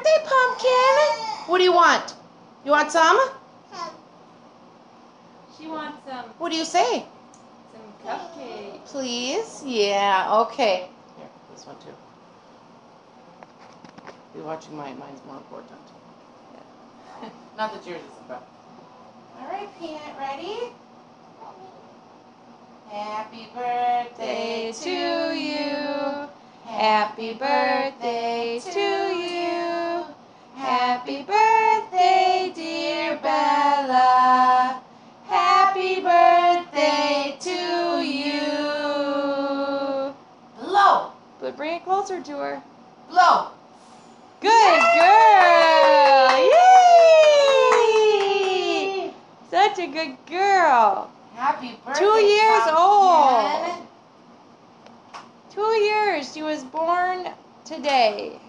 birthday, Pumpkin. What do you want? You want some? She wants some. What do you say? Some cupcakes. Please? Yeah, okay. Here, this one too. Be watching mine. Mine's more important. Yeah. Not that yours isn't, but. All right, Peanut, ready? Happy birthday to you. Happy birthday to you. Happy birthday, dear Bella. Happy birthday to you. Blow. But bring it closer to her. Blow. Good girl. Yay! Such a good girl. Happy birthday, 2 years Pumpkin. old. 2 years. She was born today.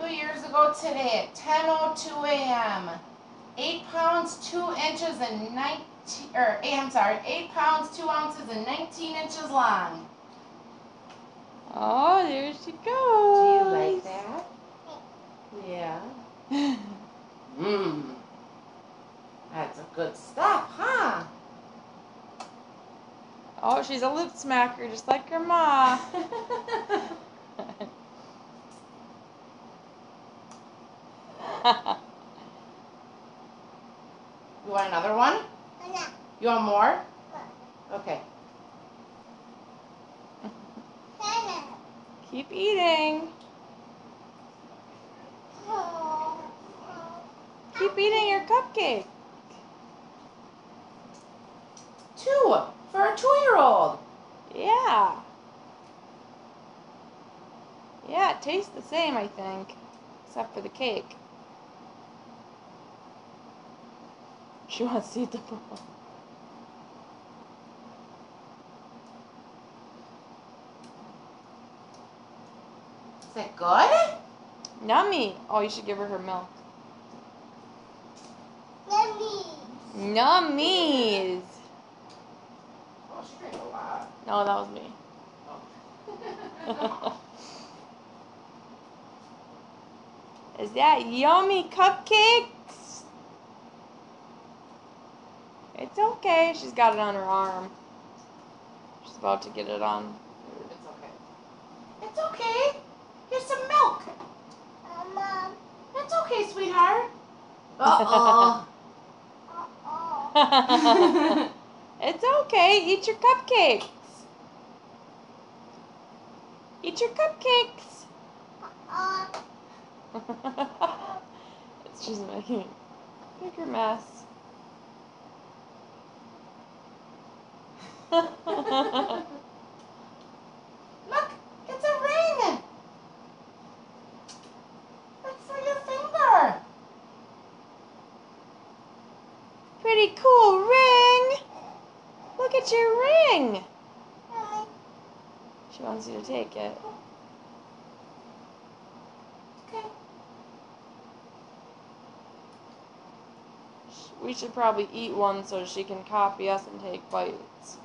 2 years ago today at 10:02 a.m. 8 pounds 2 inches and 8 pounds 2 ounces and 19 inches long. Oh, there she goes. Do you like that? Yeah. Mmm. That's a good stuff, huh? Oh, she's a lip smacker just like her ma. You want another one? You want more? Okay. Keep eating. Keep eating your cupcake. 2 for a 2-year-old. Yeah. Yeah, it tastes the same, I think, except for the cake. She wants to eat the bowl. Is that good? Nummy. Oh, you should give her milk. Nummies. Oh, she drank a lot. No, that was me. Oh. Is that yummy cupcakes? It's okay. She's got it on her arm. She's about to get it on. It's okay. It's okay. Here's some milk. Mom. It's okay, sweetheart. Uh-oh. It's okay. Eat your cupcakes. Eat your cupcakes. It's just making a bigger mess. Look, it's a ring. It's for your finger. Pretty cool ring. Look at your ring. She wants you to take it. Okay. We should probably eat one so she can copy us and take bites.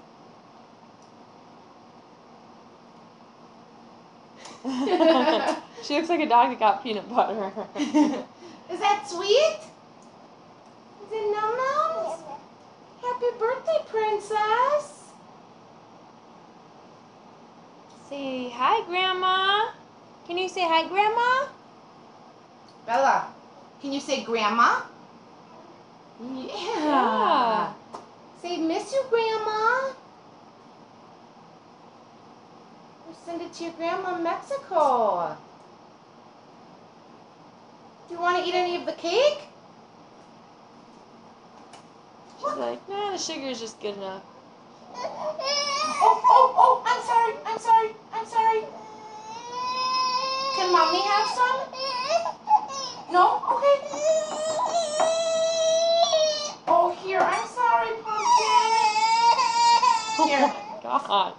She looks like a dog that got peanut butter. Is that sweet? Is it Num Nums? Happy birthday, princess. Say hi, Grandma. Can you say hi, Grandma? Bella, can you say grandma? Yeah. Say miss you, Grandma. Or send it to your grandma in Mexico. Do you want to eat any of the cake? She's like, nah, the sugar's just good enough. Oh, I'm sorry. Can Mommy have some? No? Okay. Oh, here, I'm sorry, Pumpkin. Here. Oh my God.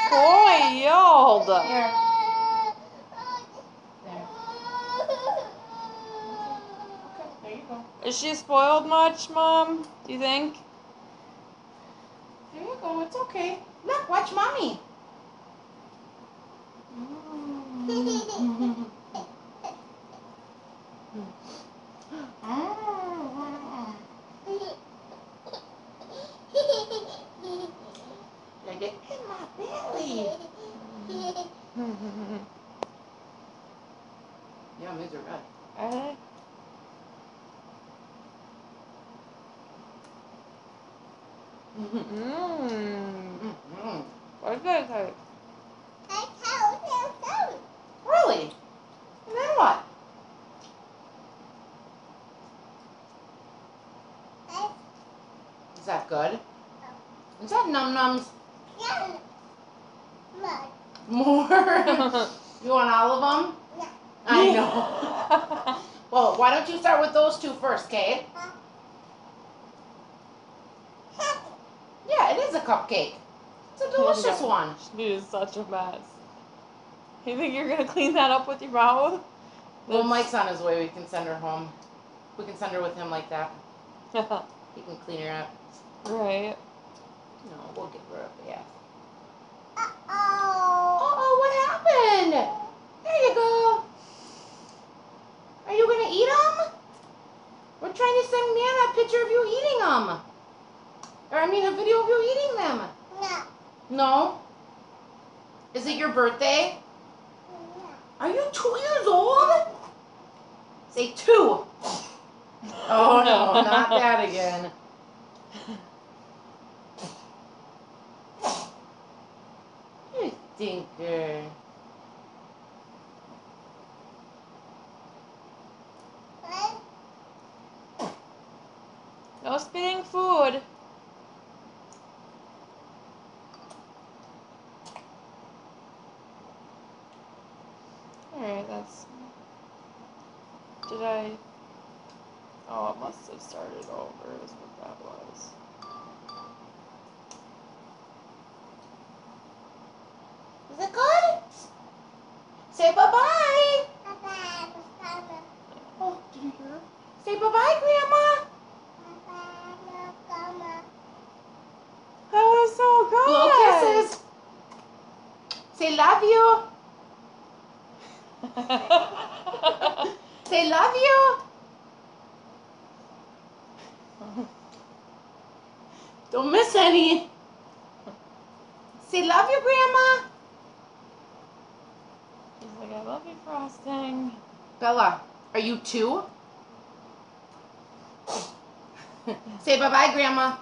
Boy, yelled. Here. There. Okay, there you go. Is she spoiled much, Mom? Do you think? There you go, it's okay. Look, watch Mommy. did in my belly. Yeah, these are red. Are they? Mmm. What good taste? Really? And then what? Is that good? Is that Num Nums? More? You want all of them? I know. Well, why don't you start with those two first, okay? Yeah, it is a cupcake. It's a delicious one. She is such a mess. You think you're gonna clean that up with your mouth? Well, Mike's on his way. We can send her home. We can send her with him like that. He can clean her up. Right. No, we'll get her up, yeah. Uh-oh, what happened? There you go. Are you going to eat them? We're trying to send Man a picture of you eating them. Or, I mean, a video of you eating them. No? Is it your birthday? Are you 2 years old? Say 2. Oh, no, not that again. You stinker. No spitting food. Alright, that's... Did I... Oh, it must have started over is what that was. Is it good? Say bye-bye. Oh, did you hear her? Say bye-bye, Grandma. That was so good! Blow kisses. Say love you. Say love you. Don't miss any. Say love you, Grandma. He's like, I love you, Frosting. Bella, are you 2? Say bye-bye, Grandma.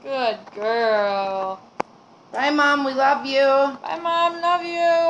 Good girl. Bye, Mom. We love you. Bye, Mom. Love you.